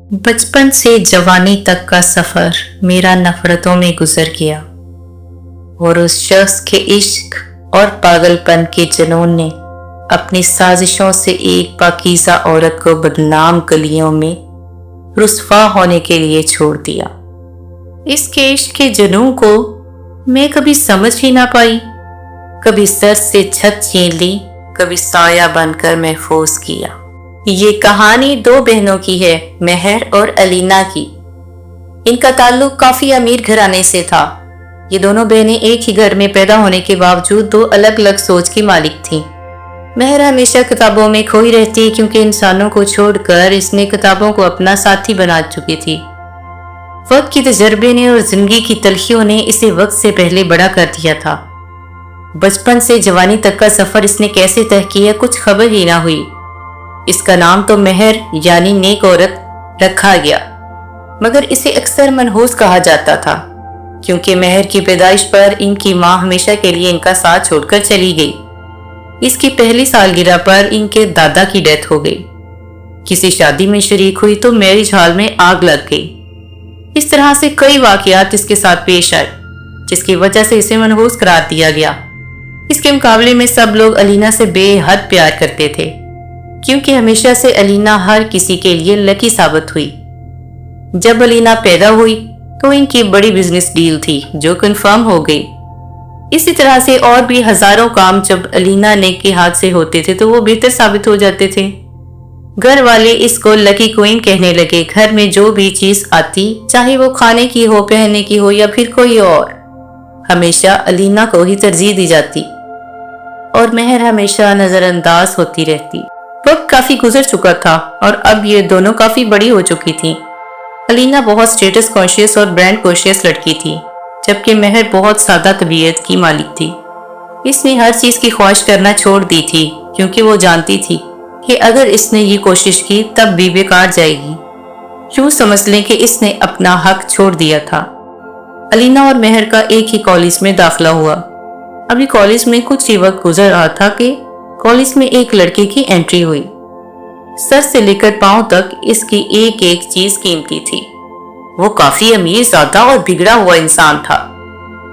बचपन से जवानी तक का सफर मेरा नफरतों में गुजर गया और उस शख्स के इश्क और पागलपन के जुनून ने अपनी साजिशों से एक पाकीज़ा औरत को बदनाम गलियों में रुस्वा होने के लिए छोड़ दिया। इसके इश्क के जुनून को मैं कभी समझ ही ना पाई। कभी सर से छत छीन ली, कभी साया बनकर महफूज किया। ये कहानी दो बहनों की है, मेहर और अलीना की। इनका ताल्लुक काफी अमीर घराने से था। ये दोनों बहनें एक ही घर में पैदा होने के बावजूद दो अलग अलग सोच की मालिक थीं। मेहर हमेशा किताबों में खोई रहती क्योंकि इंसानों को छोड़कर इसने किताबों को अपना साथी बना चुकी थी। वक्त की तजर्बे ने और जिंदगी की तलखियों ने इसे वक्त से पहले बड़ा कर दिया था। बचपन से जवानी तक का सफर इसने कैसे तय किया कुछ खबर ही ना हुई। इसका नाम तो मेहर यानी नेक औरत रखा गया, मगर इसे अक्सर मनहूस कहा जाता था क्योंकि मेहर की पैदाइश पर इनकी मां हमेशा के लिए इनका साथ छोड़कर चली गई। इसकी पहली सालगिरह पर इनके दादा की डेथ हो गई। किसी शादी में शरीक हुई तो मैरिज हॉल में आग लग गई। इस तरह से कई वाकयात इसके साथ पेश आए जिसकी वजह से इसे मनहूस करार दिया गया। इसके मुकाबले में सब लोग अलीना से बेहद प्यार करते थे क्योंकि हमेशा से अलीना हर किसी के लिए लकी साबित हुई। जब अलीना पैदा हुई तो इनकी बड़ी बिजनेस डील थी जो कंफर्म हो गई। इसी तरह से और भी हजारों काम जब अलीना ने के हाथ से होते थे तो वो बेहतर साबित हो जाते थे। घर वाले इसको लकी क्वीन कहने लगे। घर में जो भी चीज आती, चाहे वो खाने की हो, पहनने की हो या फिर कोई और, हमेशा अलीना को ही तरजीह दी जाती और मेहर हमेशा नजरअंदाज होती रहती। वक्त काफी गुजर चुका था और अब ये दोनों काफी बड़ी हो चुकी थी। अलीना बहुत स्टेटस कॉन्शियस और ब्रांड कॉन्शियस लड़की थी, जबकि मेहर बहुत सादा तबीयत की मालिक थी। इसने हर चीज की ख्वाहिश करना छोड़ दी थी क्योंकि वो जानती थी कि अगर इसने ये कोशिश की तब भी बेकार जाएगी। यूं समझ लें कि इसने अपना हक छोड़ दिया था। अलीना और मेहर का एक ही कॉलेज में दाखिला हुआ। अभी कॉलेज में कुछ ही वक्त गुजर रहा था कि कॉलेज में एक लड़के की एंट्री हुई। सर से लेकर पांव तक इसकी एक एक चीज कीमती थी। वो काफी अमीर, ज़्यादा और बिगड़ा हुआ इंसान था।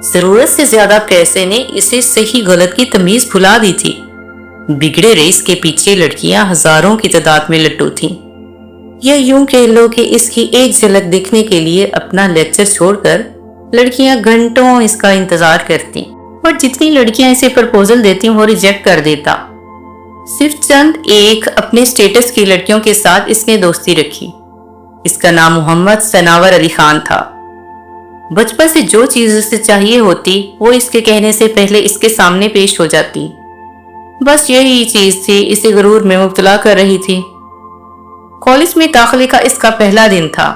जरूरत से ज्यादा पैसे ने इसे सही गलत की तमीज भुला दी थी। बिगड़े रेस के पीछे लड़कियां हजारों की तादाद में लट्टू थीं। यह यूं कह लो कि इसकी एक झलक देखने के लिए अपना लेक्चर छोड़कर लड़कियां घंटों इसका इंतजार करती और जितनी लड़कियां इसे प्रपोजल देती वो रिजेक्ट कर देता। सिर्फ चंद एक अपने स्टेटस की लड़कियों के साथ इसने दोस्ती रखी। इसका नाम मोहम्मद सनावर अली खान था। बचपन से जो चीज उसे चाहिए होती वो इसके कहने से पहले इसके सामने पेश हो जाती। बस यही चीज थी इसे गुरूर में मुब्तला कर रही थी। कॉलेज में दाखिले का इसका पहला दिन था।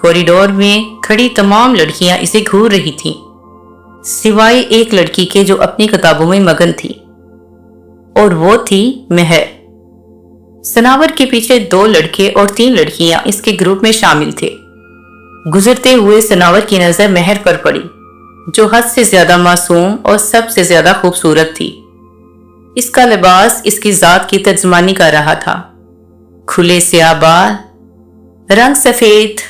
कॉरिडोर में खड़ी तमाम लड़कियां इसे घूर रही थीं, सिवाय एक लड़की के जो अपनी किताबों में मगन थी, और वो थी मेहर। सनावर के पीछे 2 लड़के और 3 लड़कियां इसके ग्रुप में शामिल थे। गुजरते हुए सनावर की नजर मेहर पर पड़ी जो हद से ज्यादा मासूम और सबसे ज्यादा खूबसूरत थी। इसका लिबास इसकी जात की तर्जमानी कर रहा था। खुले स्याह बाल, रंग सफेद,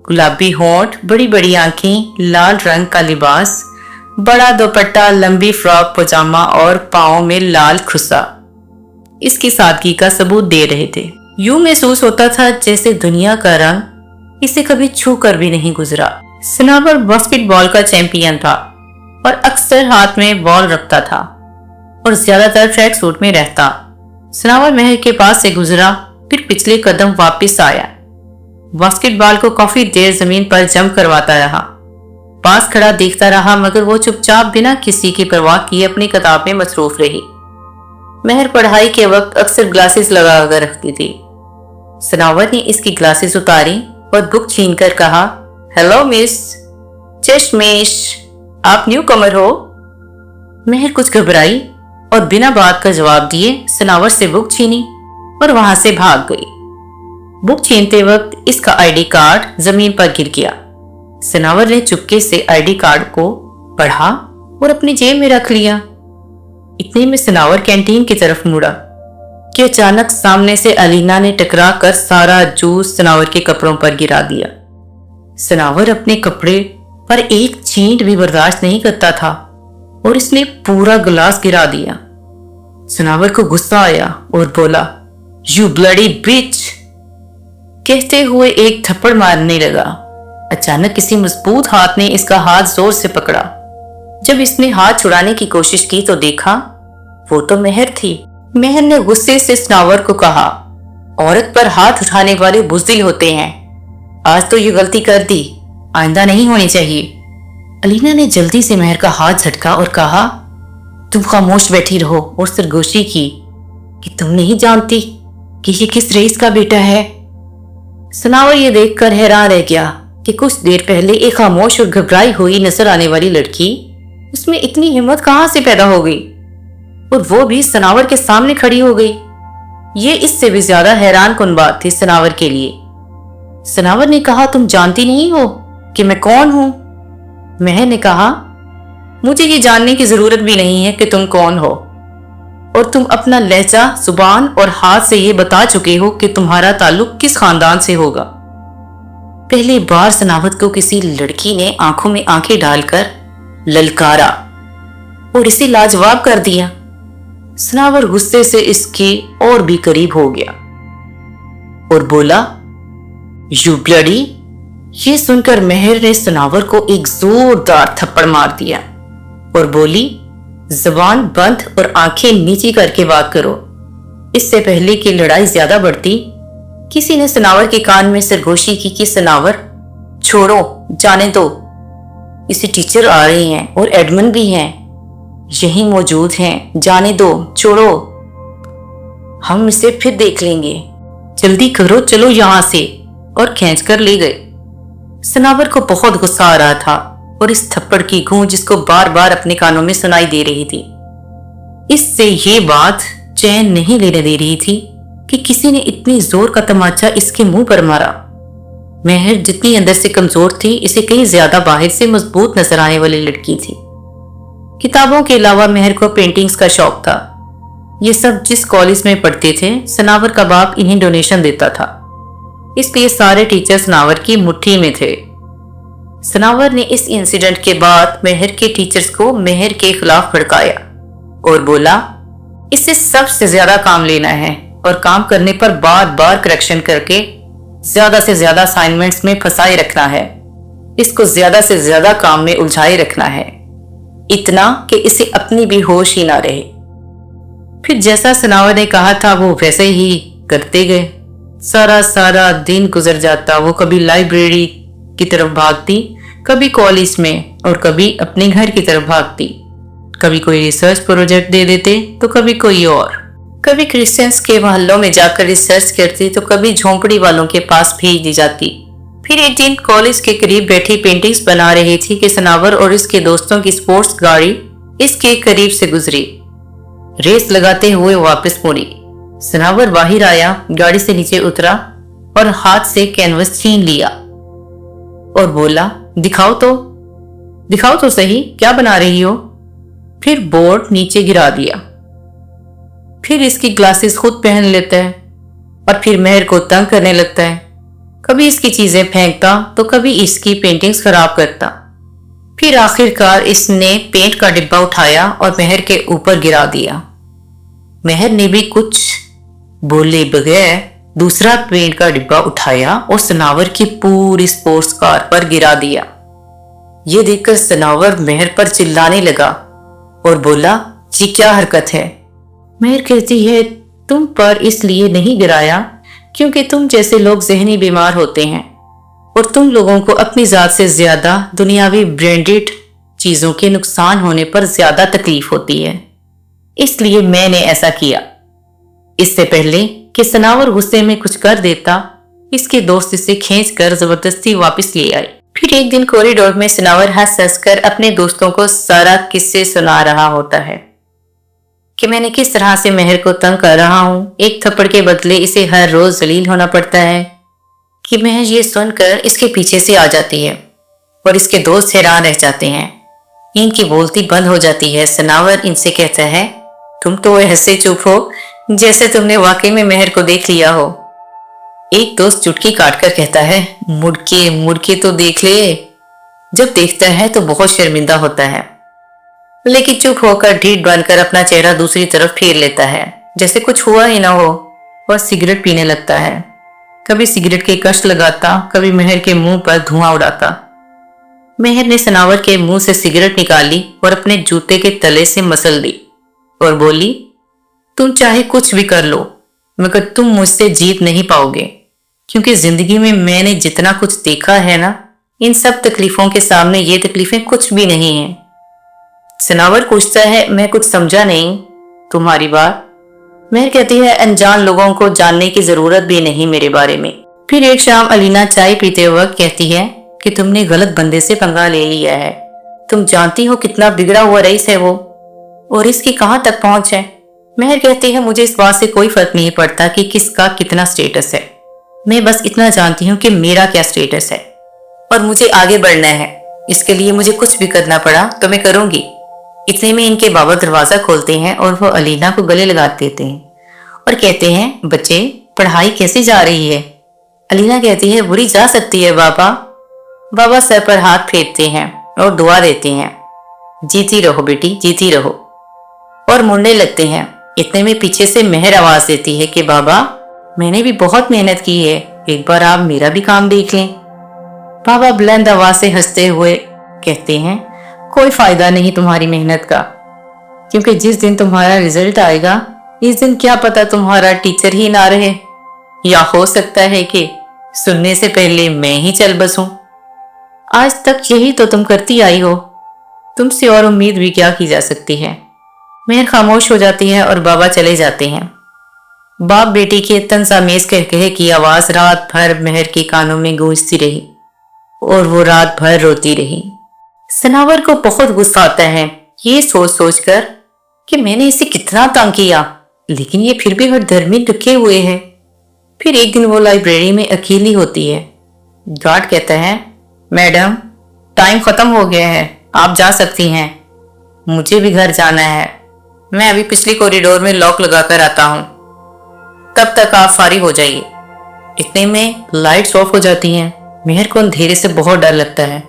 गुलाबी होंठ, बड़ी बड़ी आंखें, लाल रंग का लिबास, बड़ा दुपट्टा, लंबी फ्रॉक पजामा और पाँव में लाल खुसा इसकी सादगी का सबूत दे रहे थे। यूं महसूस होता था जैसे दुनिया का रंग इसे कभी छू कर भी नहीं गुजरा। सनावर बास्केटबॉल का चैंपियन था और अक्सर हाथ में बॉल रखता था और ज्यादातर ट्रैक सूट में रहता। सनावर मेहर के पास से गुजरा, फिर पिछले कदम वापस आया। बास्केटबॉल को काफी देर जमीन पर जम करवाता रहा। पास खड़ा देखता रहा मगर वो चुपचाप बिना किसी की परवाह किए अपनी किताब में मसरूफ रही। मेहर पढ़ाई के वक्त अक्सर ग्लासेस लगा कर रखती थी। सनावर ने इसकी ग्लासेस उतारी और बुक छीन कर कहा, हेलो मिस चश्मेश, आप न्यू कमर हो? मेहर कुछ घबराई और बिना बात का जवाब दिए सनावर से बुक छीनी और वहां से भाग गई। बुक छीनते वक्त इसका आईडी कार्ड जमीन पर गिर गया। सनावर ने चुपके से आईडी कार्ड को पढ़ा और अपनी जेब में रख लिया। इतने में सनावर कैंटीन की तरफ मुड़ा कि अचानक सामने से अलीना ने टकरा कर सारा जूस सनावर के कपड़ों पर गिरा दिया। सनावर अपने कपड़े पर एक छींट भी बर्दाश्त नहीं करता था और इसने पूरा गिलास गिरा दिया। सनावर को गुस्सा आया और बोला, यू ब्लडी बिच, कहते हुए एक थप्पड़ मारने लगा। अचानक किसी मजबूत हाथ ने इसका हाथ जोर से पकड़ा। जब इसने हाथ छुड़ाने की कोशिश की तो देखा वो तो मेहर थी। मेहर ने गुस्से से सनावर को कहा, औरत पर हाथ उठाने वाले बुज़दिल होते हैं, आज तो ये गलती कर दी, आइंदा नहीं होनी चाहिए। अलीना ने जल्दी से मेहर का हाथ झटका और कहा, तुम खामोश बैठी रहो, और सरगोशी की कि तुम नहीं जानती कि ये किस रईस का बेटा है। सनावर ये देखकर हैरान रह गया कि कुछ देर पहले एक खामोश और घबराई हुई नजर आने वाली लड़की, उसमें इतनी हिम्मत कहां से पैदा हो गई, और वो भी सनावर के सामने खड़ी हो गई। ये इससे भी ज्यादा हैरान कुन बात थी सनावर के लिए। सनावर ने कहा, तुम जानती नहीं हो कि मैं कौन हूं? मेहर ने कहा, मुझे ये जानने की जरूरत भी नहीं है कि तुम कौन हो, और तुम अपना लहजा, जुबान और हाथ से ये बता चुके हो कि तुम्हारा ताल्लुक किस खानदान से होगा। पहली बार सनावत को किसी लड़की ने आंखों में आंखें डालकर ललकारा और इसे लाजवाब कर दिया। सनावर गुस्से से इसके और भी करीब हो गया और बोला, यू ब्लडी। ये सुनकर मेहर ने सनावर को एक जोरदार थप्पड़ मार दिया और बोली, जबान बंद और आंखें नीची करके बात करो। इससे पहले कि लड़ाई ज्यादा बढ़ती, किसी ने सनावर के कान में सरगोशी की कि सनावर, छोड़ो, जाने दो, इसे टीचर आ रही हैं और एडमन भी हैं, यही मौजूद हैं, जाने दो, छोड़ो, हम इसे फिर देख लेंगे, जल्दी करो, चलो यहां से, और खींच कर ले गए। सनावर को बहुत गुस्सा आ रहा था और इस थप्पड़ की गूंज जिसको बार बार अपने कानों में सुनाई दे रही थी, इससे ये बात चैन नहीं लेने दे रही थी कि किसी ने इतनी जोर का तमाचा इसके मुंह पर मारा। मेहर जितनी अंदर से कमजोर थी, इसे कहीं ज्यादा बाहर से मजबूत नजर आने वाली लड़की थी। किताबों के अलावा मेहर को पेंटिंग्स का शौक था। ये सब जिस कॉलेज में पढ़ते थे, सनावर का बाप इन्हें डोनेशन देता था, इसलिए सारे टीचर सनावर की मुट्ठी में थे। सनावर ने इस इंसिडेंट के बाद मेहर के टीचर्स को मेहर के खिलाफ भड़काया और बोला, इससे सबसे ज्यादा काम लेना है और काम करने पर बार बार करेक्शन करके ज्यादा से ज्यादा असाइनमेंट्स में फंसाए रखना है, इसको ज्यादा से ज्यादा काम में उलझाए रखना है, इतना कि इसे अपनी भी होश ही ना रहे। फिर जैसा सनावर ने कहा था वो वैसे ही करते गए। सारा दिन गुजर जाता, वो कभी लाइब्रेरी की तरफ भागती, कभी कॉलेज में, और कभी अपने घर की तरफ भागती। कभी कोई रिसर्च प्रोजेक्ट दे देते तो कभी कोई और, कभी क्रिश्चियंस के मोहल्लों में जाकर रिसर्च करती तो कभी झोंपड़ी वालों के पास भेज दी जाती। फिर एक दिन कॉलेज के करीब बैठी पेंटिंग्स बना रही थी कि सनावर और इसके दोस्तों की स्पोर्ट्स गाड़ी इसके करीब से गुजरी। रेस लगाते हुए वापस मुड़ी। सनावर बाहर आया, गाड़ी से नीचे उतरा और हाथ से कैनवस छीन लिया और बोला, दिखाओ तो सही, क्या बना रही हो? फिर बोर्ड नीचे गिरा दिया। फिर इसकी ग्लासेस खुद पहन लेता है और फिर मेहर को तंग करने लगता है। कभी इसकी चीजें फेंकता तो कभी इसकी पेंटिंग्स खराब करता। फिर आखिरकार इसने पेंट का डिब्बा उठाया और मेहर के ऊपर गिरा दिया। मेहर ने भी कुछ बोले बगैर दूसरा पेंट का डिब्बा उठाया और सनावर की पूरी स्पोर्ट्स कार पर गिरा दिया। ये देखकर सनावर मेहर पर चिल्लाने लगा और बोला, ये क्या हरकत है? मेहर कहती है, तुम पर इसलिए नहीं गिराया क्योंकि तुम जैसे लोग जहनी बीमार होते हैं और तुम लोगों को अपनी जात से ज्यादा दुनियावी ब्रांडेड चीजों के नुकसान होने पर ज्यादा तकलीफ होती है, इसलिए मैंने ऐसा किया। इससे पहले कि सनावर गुस्से में कुछ कर देता, इसके दोस्त इसे खींचकर जबरदस्ती वापस ले आए। फिर एक दिन कॉरिडोर में सनावर हंस कर अपने दोस्तों को सारा किस्से सुना रहा होता है कि मैंने किस तरह से मेहर को तंग कर रहा हूँ। एक थप्पड़ के बदले इसे हर रोज जलील होना पड़ता है कि मेहर ये सुनकर इसके पीछे से आ जाती है और इसके दोस्त हैरान रह जाते हैं। इनकी बोलती बंद हो जाती है। सनावर इनसे कहता है, तुम तो ऐसे चुप हो जैसे तुमने वाकई में मेहर को देख लिया हो। एक दोस्त चुटकी काटकर कहता है, मुड़ के तो देख ले। जब देखता है तो बहुत शर्मिंदा होता है, लेकिन चुप होकर ढीठ बनकर अपना चेहरा दूसरी तरफ फेर लेता है, जैसे कुछ हुआ ही ना हो, और सिगरेट पीने लगता है। कभी सिगरेट के कश लगाता, कभी मेहर के मुंह पर धुआं उड़ाता। मेहर ने सनावर के मुंह से सिगरेट निकाली और अपने जूते के तले से मसल दी और बोली, तुम चाहे कुछ भी कर लो, मगर तुम मुझसे जीत नहीं पाओगे, क्योंकि जिंदगी में मैंने जितना कुछ देखा है ना, इन सब तकलीफों के सामने ये तकलीफें कुछ भी नहीं हैं। सनावर पूछता है, मैं कुछ समझा नहीं तुम्हारी बात। मेहर कहती है, अनजान लोगों को जानने की जरूरत भी नहीं मेरे बारे में। फिर एक शाम अलीना चाय पीते वक्त कहती है कि तुमने गलत बंदे से पंगा ले लिया है। तुम जानती हो कितना बिगड़ा हुआ रईस है वो, और इसकी कहां तक पहुंच है। मेहर कहती है, मुझे इस बात से कोई फर्क नहीं पड़ता कि किसका कितना स्टेटस है। मैं बस इतना जानती हूँ कि मेरा क्या स्टेटस है और मुझे आगे बढ़ना है। इसके लिए मुझे कुछ भी करना पड़ा तो मैं करूंगी। इतने में इनके बाबा दरवाजा खोलते हैं और वो अलीना को गले लगा देते हैं और कहते हैं, बच्चे पढ़ाई कैसी जा रही है। अलीना कहती है, बुरी जा सकती है बाबा। बाबा सर पर हाथ फेरते हैं और दुआ देते हैं, जीती रहो बेटी, जीती रहो, और मुड़ने लगते हैं। इतने में पीछे से मेहर आवाज देती है कि बाबा मैंने भी बहुत मेहनत की है, एक बार आप मेरा भी काम देख लें। बाबा बुलंद आवाज से हंसते हुए कहते हैं, कोई फायदा नहीं तुम्हारी मेहनत का, क्योंकि जिस दिन तुम्हारा रिजल्ट आएगा, इस दिन क्या पता तुम्हारा टीचर ही ना रहे, या हो सकता है कि सुनने से पहले मैं ही चल बसूं। आज तक यही तो तुम करती आई हो, तुमसे और उम्मीद भी क्या की जा सकती है। मेहर खामोश हो जाती है और बाबा चले जाते हैं। बाप बेटी के तंजामेज कहकहे की आवाज रात भर मेहर के कानों में गूंजती रही और वो रात भर रोती रही। सनावर को बहुत गुस्सा आता है ये सोच सोच कर कि मैंने इसे कितना तंग किया, लेकिन ये फिर भी हर धर्मी रखे हुए है। फिर एक दिन वो लाइब्रेरी में अकेली होती है। गार्ड कहता है, मैडम टाइम खत्म हो गया है, आप जा सकती हैं। मुझे भी घर जाना है, मैं अभी पिछली कॉरिडोर में लॉक लगाकर आता हूँ, तब तक आप फारिग हो जाइए। इतने में लाइट्स ऑफ हो जाती हैं। मेहर को अंधेरे से बहुत डर लगता है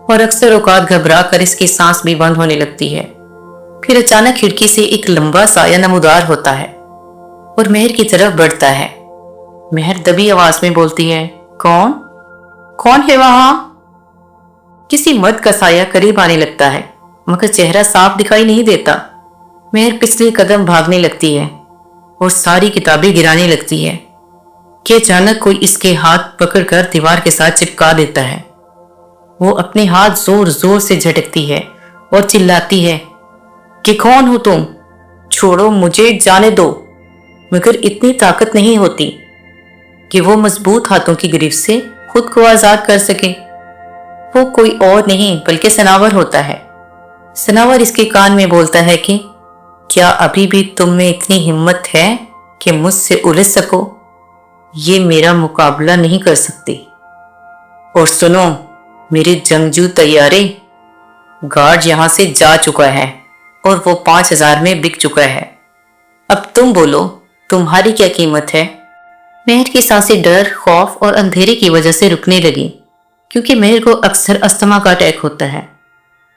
और अक्सर औकात घबरा कर इसकी सांस भी बंद होने लगती है। फिर अचानक खिड़की से एक लंबा साया नमूदार होता है और मेहर की तरफ बढ़ता है। मेहर दबी आवाज में बोलती है, कौन कौन है वहां? किसी मर्द का साया करीब आने लगता है, मगर चेहरा साफ दिखाई नहीं देता। मेहर पिछले कदम भागने लगती है और सारी किताबें गिराने लगती है कि अचानक कोई इसके हाथ पकड़कर दीवार के साथ चिपका देता है। वो अपने हाथ जोर जोर से झटकती है और चिल्लाती है कि कौन हो तुम, छोड़ो मुझे, जाने दो। मगर इतनी ताकत नहीं होती कि वो मजबूत हाथों की गिरफ्त से खुद को आजाद कर सके। वो कोई और नहीं बल्कि सनावर होता है। सनावर इसके कान में बोलता है कि क्या अभी भी तुम में इतनी हिम्मत है कि मुझसे उलझ सको? ये मेरा मुकाबला नहीं कर सकती। और सुनो मेरे जंगजू तैयारे, गार्ड यहां से जा चुका है और वो 5000 में बिक चुका है। अब तुम बोलो तुम्हारी क्या कीमत है? मेहर की सांसें डर, खौफ और अंधेरे की वजह से रुकने लगी, क्योंकि मेहर को अक्सर अस्थमा का अटैक होता है।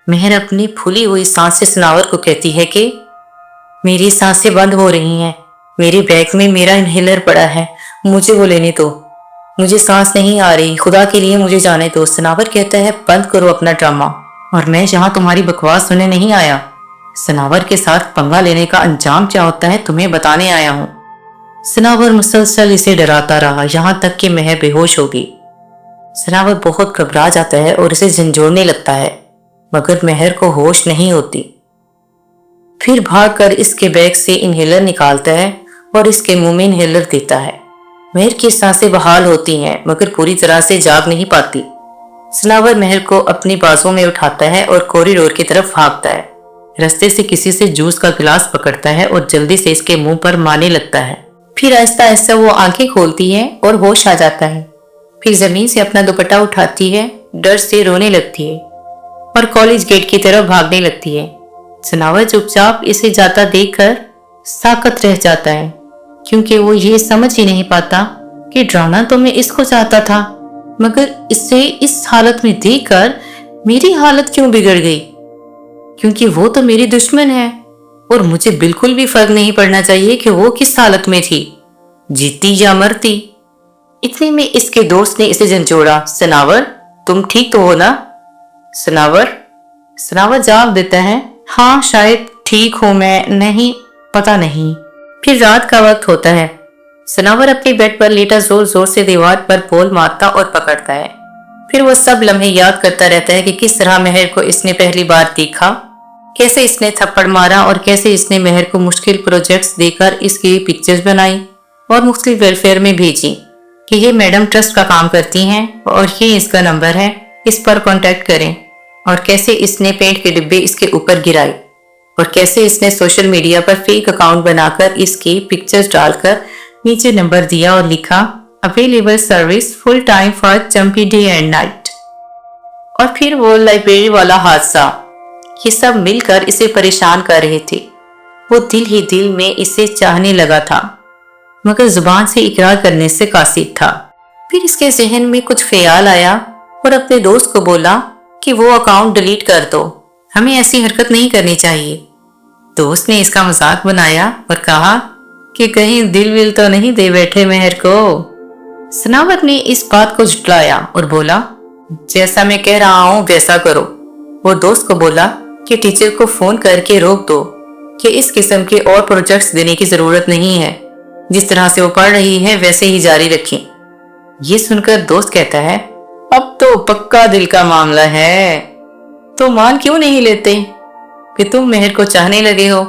मेहर अपनी फूली हुई सांस से सनावर को कहती है कि मेरी सांसें बंद हो रही हैं, मेरे बैग में मेरा इनहेलर पड़ा है, मुझे वो लेने दो, मुझे सांस नहीं आ रही, खुदा के लिए मुझे जाने दो। सनावर कहता है, बंद करो अपना ड्रामा, और मैं यहाँ तुम्हारी बकवास सुनने नहीं आया। सनावर के साथ पंगा लेने का अंजाम क्या होता है तुम्हें बताने आया हूँ। सनावर मुसलसल इसे डराता रहा यहाँ तक कि मेहर बेहोश हो गई। सनावर बहुत घबरा जाता है और इसे झंझोड़ने लगता है, मगर मेहर को होश नहीं होती। फिर भागकर इसके बैग से इनहेलर निकालता है और इसके मुंह में इनहेलर देता है। मेहर की सांसें बहाल होती हैं, मगर पूरी तरह से जाग नहीं पाती। सनावर मेहर को अपनी बाजों में उठाता है और कॉरिडोर की तरफ भागता है। रास्ते से किसी से जूस का गिलास पकड़ता है और जल्दी से इसके मुंह पर मारने लगता है। फिर आहिस्ता आहिस्ता वो आंखें खोलती है और होश आ जाता है। फिर जमीन से अपना दुपट्टा उठाती है, डर से रोने लगती है और कॉलेज गेट की तरफ भागने लगती है। सनावर चुपचाप इसे जाता देखकर साकत रह जाता है क्योंकि वो ये समझ ही नहीं पाता कि डराना तो मैं इसको चाहता था, मगर इसे इस हालत में देखकर मेरी हालत क्यों बिगड़ गई, क्योंकि वो तो मेरी दुश्मन है और मुझे बिल्कुल भी फर्क नहीं पड़ना चाहिए कि वो किस हालत में थी, जीती या मरती। इतने में इसके दोस्त ने इसे झंझोड़ा, सनावर तुम ठीक तो हो ना? सनावर जवाब देता है, हाँ शायद ठीक हूं मैं, नहीं पता नहीं। फिर रात का वक्त होता है। सनावर अपने बेड पर लेटा जोर जोर से दीवार पर बॉल मारता और पकड़ता है। फिर वो सब लम्हे याद करता रहता है कि किस तरह मेहर को इसने पहली बार देखा, कैसे इसने थप्पड़ मारा और कैसे इसने मेहर को मुश्किल प्रोजेक्ट्स देकर इसकी पिक्चर्स बनाई और मुख्तलिफ वेलफेयर में भेजी कि ये मैडम ट्रस्ट का काम करती हैं और ये इसका नंबर है, इस पर कांटेक्ट करें। और कैसे इसने पेंट के डिब्बे इसके ऊपर गिराए और कैसे इसने सोशल मीडिया पर फेक अकाउंट बनाकर इसकी पिक्चर्स डालकर नीचे नंबर दिया और लिखा available service full time for champi day and night. और फिर वो लाइब्रेरी वाला हादसा, ये सब मिलकर इसे परेशान कर रहे थे। वो दिल ही दिल में इसे चाहने लगा था, मगर जुबान से इकरार करने से कासिर था। फिर इसके जहन में कुछ ख्याल आया और अपने दोस्त को बोला कि वो अकाउंट डिलीट कर दो, हमें ऐसी हरकत नहीं करनी चाहिए। दोस्त ने इसका मजाक बनाया और कहा कि कहीं दिल विल तो नहीं दे बैठे मेहर को। सनावर ने इस बात को झुठलाया और बोला, जैसा मैं कह रहा हूँ वैसा करो। वो दोस्त को बोला कि टीचर को फोन करके रोक दो कि इस किस्म के और प्रोजेक्ट्स देने की जरूरत नहीं है, जिस तरह से वो पढ़ रही है वैसे ही जारी रखें। ये सुनकर दोस्त कहता है, अब तो पक्का दिल का मामला है, तो मान क्यों नहीं लेते कि तुम मेहर को चाहने लगे हो,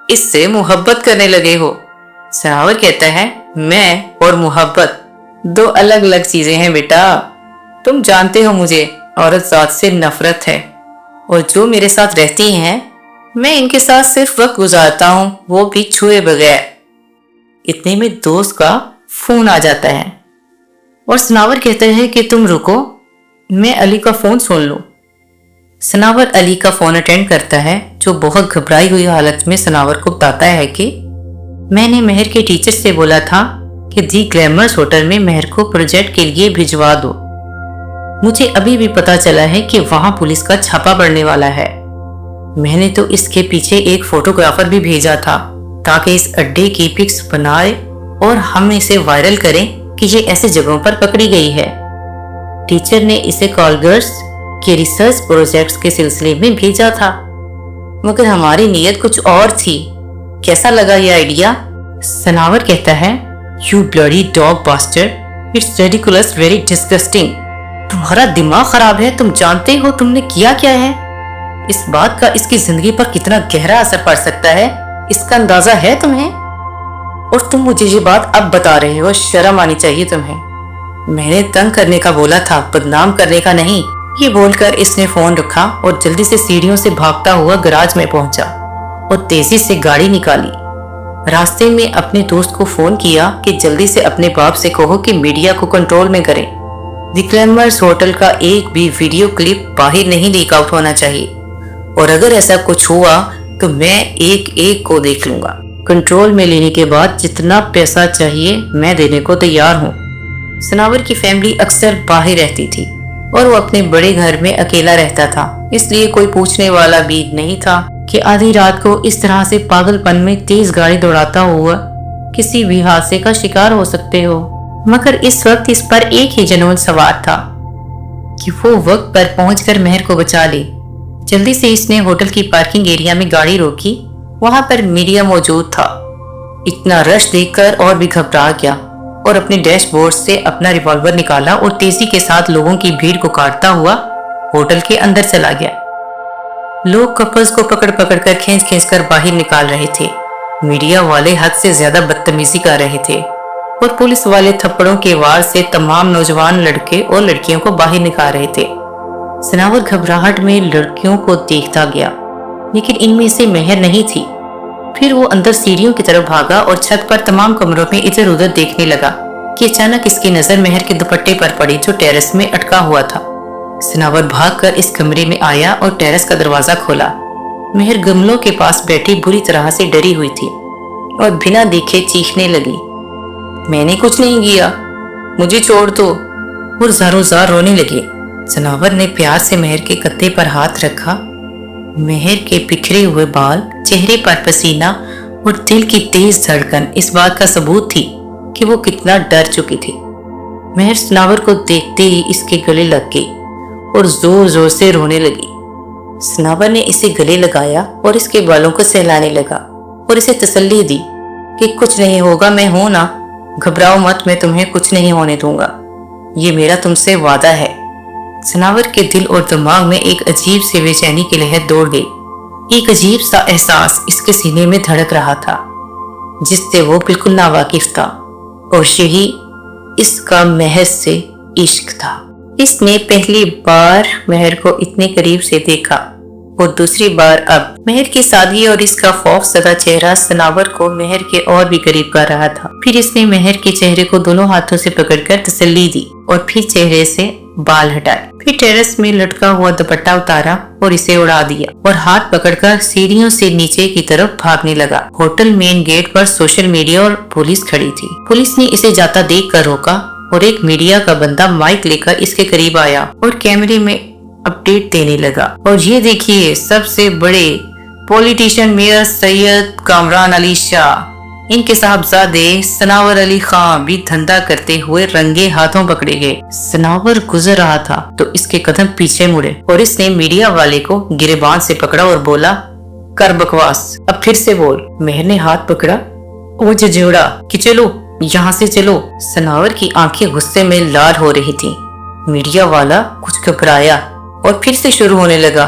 इससे मोहब्बत करने लगे हो। सनावर कहता है, मैं और मोहब्बत दो अलग अलग चीजें हैं बेटा। तुम जानते हो मुझे औरत जात से नफरत है और जो मेरे साथ रहती हैं मैं इनके साथ सिर्फ वक्त गुजारता हूँ, वो भी छुए बगैर। इतने में दोस्त का फोन आ जाता है और सनावर कहता है कि तुम रुको, मैं अली का फोन सुन लूं। सनावर अली का फोन अटेंड करता है, जो बहुत घबराई हुई हालत में सनावर को बताता है कि मैंने मेहर के टीचर से बोला था कि दी ग्लैमर्स होटल में मेहर को प्रोजेक्ट के लिए भिजवा दो। मुझे अभी भी पता चला है कि वहां पुलिस का छापा पड़ने वाला है। मैंने तो इसके पीछे एक फोटोग्राफर भी भेजा था ताकि इस अड्डे की पिक्स बनाए और हम इसे वायरल करें कि ये ऐसे जगहों पर पकड़ी गई है। टीचर ने इसे कॉलगर्स के रिसर्च प्रोजेक्ट्स के सिलसिले में भेजा था, मगर हमारी नीयत कुछ और थी। कैसा लगा ये आइडिया? सनावर कहता है, you bloody dog bastard, it's ridiculous, very disgusting. तुम्हारा दिमाग खराब है, तुम जानते हो तुमने किया क्या है? इस बात का इसकी जिंदगी पर कितना गहरा असर पड़ सकता है, इसका अंदाजा है तुम्हें? और तुम मुझे ये बात अब बता रहे हो, शर्म आनी चाहिए तुम्हें। मैंने तंग करने का बोला था, बदनाम करने का नहीं। ये बोलकर इसने फोन रखा और जल्दी से सीढ़ियों से भागता हुआ गैराज में पहुंचा और तेजी से गाड़ी निकाली। रास्ते में अपने दोस्त को फोन किया कि जल्दी से अपने बाप से कहो कि मीडिया को कंट्रोल में करें। द ग्लैमर्स होटल का एक भी वीडियो क्लिप बाहर नहीं लीक आउट होना चाहिए, और अगर ऐसा कुछ हुआ तो मैं एक एक को देख लूंगा। कंट्रोल में लेने के बाद जितना पैसा चाहिए मैं देने को तैयार हूँ। सनावर की फैमिली अक्सर बाहर रहती थी और वो अपने बड़े घर में अकेला रहता था, इसलिए कोई पूछने वाला भी नहीं था कि आधी रात को इस तरह से पागलपन में तेज गाड़ी दौड़ाता हुआ किसी भी हादसे का शिकार हो सकते हो। मगर इस वक्त इस पर एक ही जुनून सवार था कि वो वक्त पर पहुंचकर मेहर को बचा ले। जल्दी से इसने होटल की पार्किंग एरिया में गाड़ी रोकी। वहां पर मीडिया मौजूद था। इतना रश देखकर और भी घबरा गया और अपने डैशबोर्ड से अपना रिवॉल्वर निकाला और तेजी के साथ लोगों की भीड़ को काटता हुआ होटल के अंदर चला गया। लोग कपल्स को पकड़ पकड़ कर खींच खींच कर बाहर निकाल रहे थे। मीडिया वाले हद से ज्यादा बदतमीजी कर रहे थे और पुलिस वाले थप्पड़ों के वार से तमाम नौजवान लड़के और लड़कियों को बाहर निकाल रहे थे। सनावर घबराहट में लड़कियों को देखता गया, लेकिन इनमें से मेहर नहीं थी। फिर वो अंदर सीढ़ियों की तरफ भागा और छत पर तमाम कमरों में इधर उधर देखने लगा कि अचानक इसकी नजर मेहर के दुपट्टे पर पड़ी जो टेरेस में अटका हुआ था। सनावर भागकर इस कमरे में आया और टेरेस का दरवाजा खोला। मेहर गमलों के पास बैठी बुरी तरह से डरी हुई थी। और बिना देखे चीखने लगी, मैंने कुछ नहीं किया, मुझे छोड़ दो, और ज़ारोज़ार रोने लगे। सनावर ने प्यार से मेहर के कंधे पर हाथ रखा। मेहर के बिखरे हुए बाल, चेहरे पर पसीना और दिल की तेज धड़कन इस बात का सबूत थी कि वो कितना डर चुकी थी। मेहर सनावर को देखते ही इसके गले लग गई और जोर जोर से रोने लगी। सनावर ने इसे गले लगाया और इसके बालों को सहलाने लगा और इसे तसल्ली दी कि कुछ नहीं होगा, मैं हूं ना, घबराओ मत, मैं तुम्हें कुछ नहीं होने दूंगा, ये मेरा तुमसे वादा है। सनावर के दिल और दिमाग में एक अजीब सी बेचैनी की लहर दौड़ गई। एक अजीब सा एहसास इसके सीने में धड़क रहा था जिससे वो बिल्कुल नावाकिफ था, और यही इसका महज से इश्क था। इसने पहली बार मेहर को इतने करीब से देखा और दूसरी बार अब। मेहर की सादगी और इसका खौफ ज़दा चेहरा सनावर को मेहर के और भी करीब कर रहा था। फिर इसने मेहर के चेहरे को दोनों हाथों से पकड़कर तसल्ली दी और फिर चेहरे से बाल हटाए। फिर टेरेस में लटका हुआ दुपट्टा उतारा और इसे उड़ा दिया और हाथ पकड़कर सीढ़ियों से नीचे की तरफ भागने लगा। होटल मेन गेट पर सोशल मीडिया और पुलिस खड़ी थी। पुलिस ने इसे जाता देख कर रोका और एक मीडिया का बंदा माइक लेकर इसके करीब आया और कैमरे में अपडेट देने लगा। और ये देखिए, सबसे बड़े पॉलिटिशियन मेयर सैयद कामरान अली शाह, इनके साहबजादे सनावर अली खान भी धंधा करते हुए रंगे हाथों पकड़े गए। सनावर गुजर रहा था तो इसके कदम पीछे मुड़े और इसने मीडिया वाले को गिरेबान से पकड़ा और बोला, कर बकवास, अब फिर से बोल। मेहर ने हाथ पकड़ा और झिझोड़ा कि चलो यहाँ से चलो। सनावर की आंखें गुस्से में लाल हो रही थी। मीडिया वाला कुछ घबराया और फिर से शुरू होने लगा,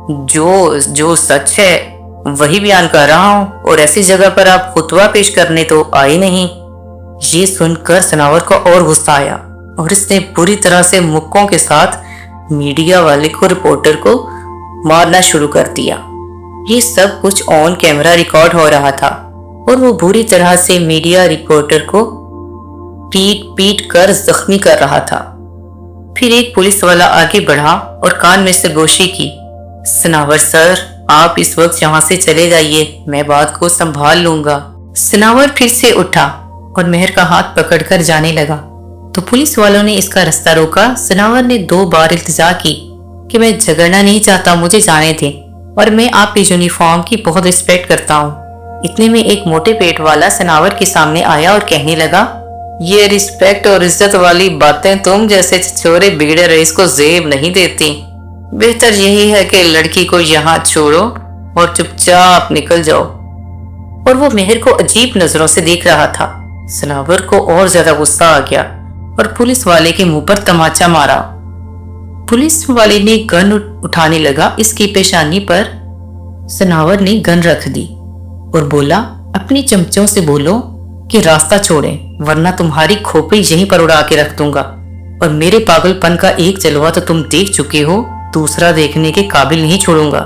जो सच है वही बयान कर रहा हूँ, और ऐसी जगह पर आप खुतबा पेश करने तो आए नहीं। ये सुनकर सनावर को और गुस्सा आया और इसने बुरी तरह से मुक्कों के साथ मीडिया वाले को, रिपोर्टर को मारना शुरू कर दिया। ये सब कुछ ऑन कैमरा रिकॉर्ड हो रहा था और वो बुरी तरह से मीडिया रिपोर्टर को पीट कर जख्मी कर रहा था। फिर एक पुलिस वाला आगे बढ़ा और कान में सरगोशी की, सनावर सर, आप इस वक्त यहाँ से चले जाइए, मैं बात को संभाल लूंगा। सनावर फिर से उठा और मेहर का हाथ पकड़कर जाने लगा तो पुलिस वालों ने इसका रास्ता रोका। सनावर ने 2 बार इल्तिजा की कि मैं झगड़ना नहीं चाहता, मुझे जाने दें, और मैं आपकी यूनिफॉर्म की बहुत रिस्पेक्ट करता हूँ। इतने में एक मोटे पेट वाला सनावर के सामने आया और कहने लगा, ये रिस्पेक्ट और इज्जत वाली बातें तुम जैसे छोरे बिगड़े रईस को जेब नहीं देती। बेहतर यही है कि लड़की को यहाँ छोड़ो और चुपचाप निकल जाओ। और वो मेहर को अजीब नजरों से देख रहा था। सनावर को और ज्यादा गुस्सा आ गया और पुलिस वाले के मुंह पर तमाचा मारा। पुलिस वाले ने गन उठाने लगा इसकी पेशानी पर। सनावर ने गन रख दी और बोला, अपनी चमचों से बोलो कि रास्ता छोड़ें, वरना तुम्हारी खोपड़ी यहीं पर उड़ा के रख दूंगा, और मेरे पागलपन का एक जलवा तो तुम देख चुके हो, दूसरा देखने के काबिल नहीं छोड़ूंगा।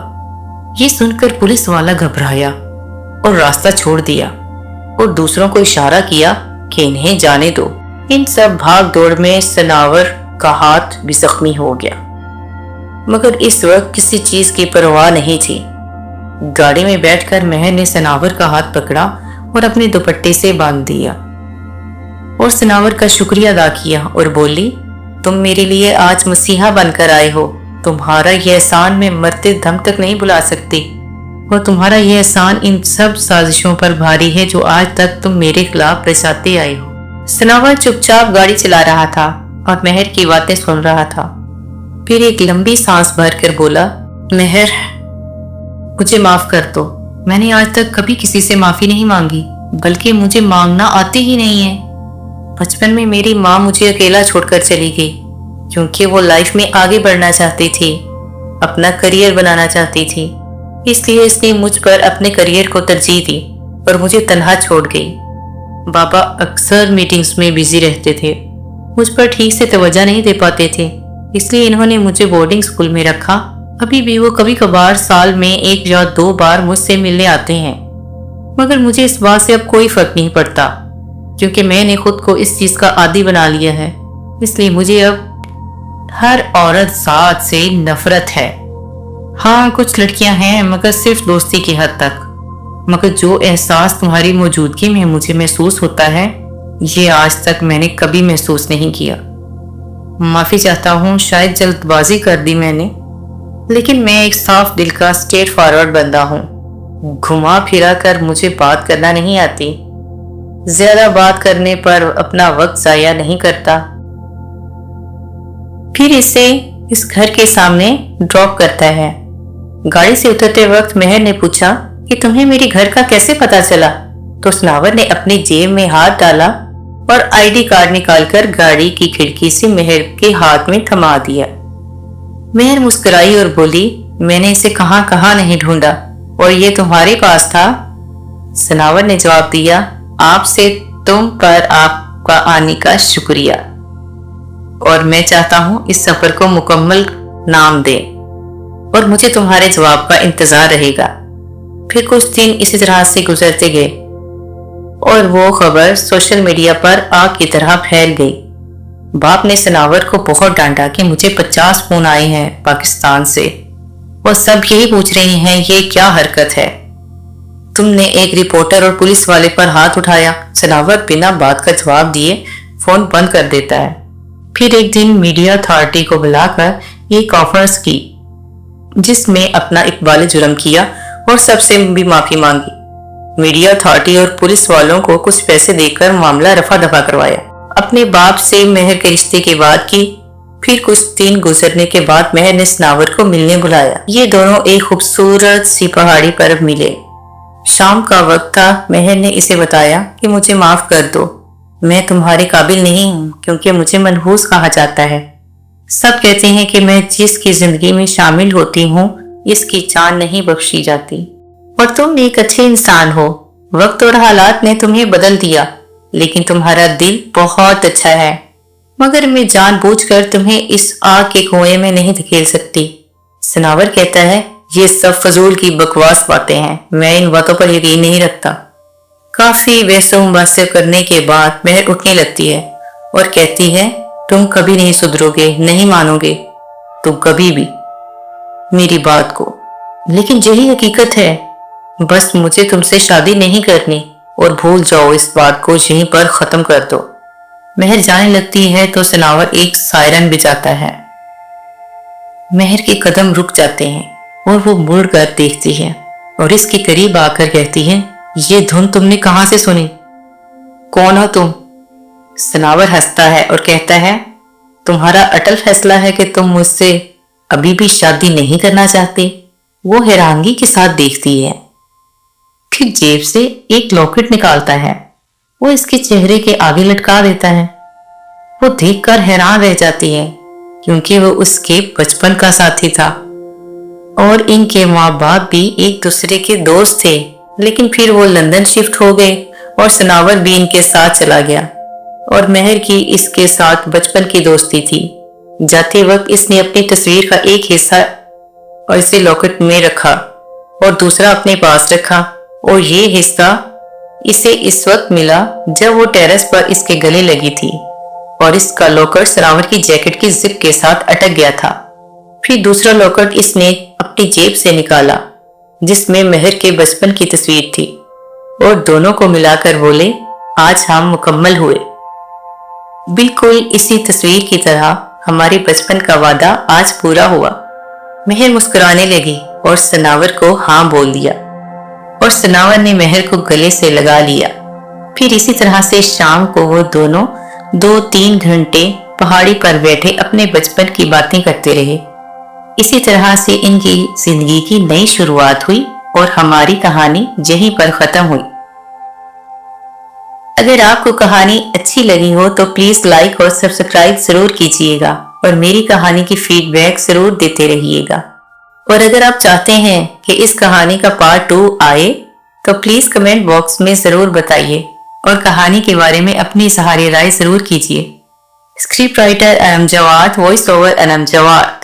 ये सुनकर पुलिस वाला घबराया और रास्ता छोड़ दिया और दूसरों को इशारा किया कि इन्हें जाने दो। इन सब भाग दौड़ में सनावर का हाथ भी जख्मी हो गया, मगर इस वक्त किसी चीज की परवाह नहीं थी। गाड़ी में बैठकर मेहर ने सनावर का हाथ पकड़ा और अपने दुपट्टे से बांध दिया और सनावर का शुक्रिया अदा किया और बोली, तुम मेरे लिए आज मसीहा बनकर आए हो। तुम्हारा यह एहसान मैं मरते दम तक नहीं भुला सकती, और तुम्हारा यह एहसान इन सब साजिशों पर भारी है जो आज तक तुम मेरे खिलाफ रचाते आए हो। सनावर चुपचाप गाड़ी चला रहा था और मेहर की बातें सुन रहा था। फिर एक लंबी सांस भरकर बोला, मेहर, मुझे माफ कर दो। मैंने आज तक कभी किसी से माफी नहीं मांगी, बल्कि मुझे मांगना आती ही नहीं है। बचपन में मेरी माँ मुझे अकेला छोड़कर चली गई क्योंकि वो लाइफ में आगे बढ़ना चाहती थी, अपना करियर बनाना चाहती थी। इसलिए इसने मुझ पर अपने करियर को तरजीह दी और मुझे तन्हा छोड़ गई। बाबा अक्सर मीटिंग्स में बिजी रहते थे, मुझ पर ठीक से तवज्जो नहीं दे पाते थे, इसलिए इन्होंने मुझे बोर्डिंग स्कूल में रखा। अभी भी वो कभी कभार साल में 1 या 2 बार मुझसे मिलने आते हैं, मगर मुझे इस बात से अब कोई फर्क नहीं पड़ता क्योंकि मैंने खुद को इस चीज का आदी बना लिया है। इसलिए मुझे अब हर औरत जात से नफरत है। हाँ, कुछ लड़कियां हैं, मगर सिर्फ दोस्ती की हद तक। मगर जो एहसास तुम्हारी मौजूदगी में मुझे महसूस होता है, ये आज तक मैंने कभी महसूस नहीं किया। माफ़ी चाहता हूँ, शायद जल्दबाजी कर दी मैंने, लेकिन मैं एक साफ दिल का स्ट्रेट फॉरवर्ड बंदा हूँ। घुमा फिरा कर मुझे बात करना नहीं आती। ज्यादा बात करने पर अपना वक्त जाया नहीं करता। फिर इसे इस घर के सामने ड्रॉप करता है। गाड़ी से उतरते वक्त मेहर ने पूछा कि तुम्हें मेरे घर का कैसे पता चला? तो सनावर ने अपनी जेब में हाथ डाला और आईडी कार्ड निकालकर गाड़ी की खिड़की से मेहर के हाथ में थमा दिया। मेहर मुस्कुराई और बोली, मैंने इसे कहां कहां नहीं ढूंढा और ये तुम्हारे पास था। सनावर ने जवाब दिया, आपसे तुम पर आपका आने का शुक्रिया, और मैं चाहता हूं इस सफर को मुकम्मल नाम दे और मुझे तुम्हारे जवाब का इंतजार रहेगा। फिर कुछ दिन इसी तरह से गुजरते गए और वो खबर सोशल मीडिया पर आग की तरह फैल गई। बाप ने सनावर को बहुत डांटा कि मुझे 50 फोन आए हैं पाकिस्तान से और सब यही पूछ रहे हैं ये क्या हरकत है। तुमने एक रिपोर्टर और पुलिस वाले पर हाथ उठाया। सनावर बिना बात का जवाब दिए फोन बंद कर देता है। फिर एक दिन मीडिया अथॉरिटी को बुलाकर ये कॉन्फ्रेंस की, जिसमें अपना इकबाल जुर्म किया और सबसे भी माफी मांगी। मीडिया अथॉरिटी और पुलिस वालों को कुछ पैसे देकर मामला रफा दफा करवाया। अपने बाप से मेहर के रिश्ते की बात की। फिर कुछ दिन गुजरने के बाद मेहर ने सनावर को मिलने बुलाया। ये दोनों एक खूबसूरत सी पहाड़ी पर मिले। शाम का वक्त था। मेहर ने इसे बताया कि मुझे माफ कर दो, मैं तुम्हारे काबिल नहीं हूँ क्योंकि मुझे मनहूस कहा जाता है। सब कहते हैं कि मैं जिसकी जिंदगी में शामिल होती हूँ इसकी जान नहीं बख्शी जाती, और तुम एक अच्छे इंसान हो। वक्त और हालात ने तुम्हें बदल दिया, लेकिन तुम्हारा दिल बहुत अच्छा है। मगर मैं जानबूझकर तुम्हें इस आग के कुएं में नहीं धकेल सकती। सनावर कहता है, ये सब फजूल की बकवास बातें हैं, मैं इन बातों पर यकीन नहीं रखता। काफी वैसे करने के बाद मेहर उठने लगती है और कहती है, तुम कभी नहीं सुधरोगे, नहीं मानोगे तुम कभी भी मेरी बात को। लेकिन यही हकीकत है, बस मुझे तुमसे शादी नहीं करनी और भूल जाओ इस बात को, यहीं पर खत्म कर दो। मेहर जाने लगती है तो सनावर एक सायरन बजाता है। मेहर के कदम रुक जाते हैं और वो मुड़ कर देखती है और इसके करीब आकर कहती है, ये धुन तुमने कहां से सुनी? कौन हो तुम? सनावर हंसता है और कहता है, तुम्हारा अटल फैसला है कि तुम मुझसे अभी भी शादी नहीं करना चाहते। वो हैरानगी के साथ देखती है, फिर जेब से एक लॉकेट निकालता है। वो इसके चेहरे के आगे लटका देता है। वो देखकर हैरान रह जाती है क्योंकि वो उसके बचपन का साथी था और इनके माँ बाप भी एक दूसरे के दोस्त थे। लेकिन फिर वो लंदन शिफ्ट हो गए और सनावर भी इनके साथ चला गया और मेहर की इसके साथ बचपन की दोस्ती थी। जाते वक्त इसने अपनी तस्वीर का एक हिस्सा और इसे लॉकेट में रखा और दूसरा अपने पास रखा, और ये हिस्सा इसे इस वक्त मिला जब वो टेरेस पर इसके गले लगी थी और इसका लॉकेट सनावर की जैकेट की जिप के साथ अटक गया था। फिर दूसरा लॉकेट इसने अपनी जेब से निकाला जिसमें मेहर के बचपन की तस्वीर थी और दोनों को मिलाकर बोले, आज हम मुकम्मल हुए। बिल्कुल इसी तस्वीर की तरह हमारे बचपन का वादा आज पूरा हुआ। मेहर मुस्कुराने लगी और सनावर को हाँ बोल दिया और सनावर ने मेहर को गले से लगा लिया। फिर इसी तरह से शाम को वो दोनों 2-3 घंटे पहाड़ी पर बैठे अपने बचपन की बातें करते रहे। इसी तरह से इनकी जिंदगी की नई शुरुआत हुई और हमारी कहानी यहीं पर खत्म हुई। अगर आपको कहानी अच्छी लगी हो तो प्लीज लाइक और सब्सक्राइब जरूर कीजिएगा और मेरी कहानी की फीडबैक जरूर देते रहिएगा। और अगर आप चाहते हैं कि इस कहानी का पार्ट 2 आए तो प्लीज कमेंट बॉक्स में जरूर बताइए और कहानी के बारे में अपनी सहारे राय जरूर कीजिए। Script writer M Jawad, voice over M Jawad.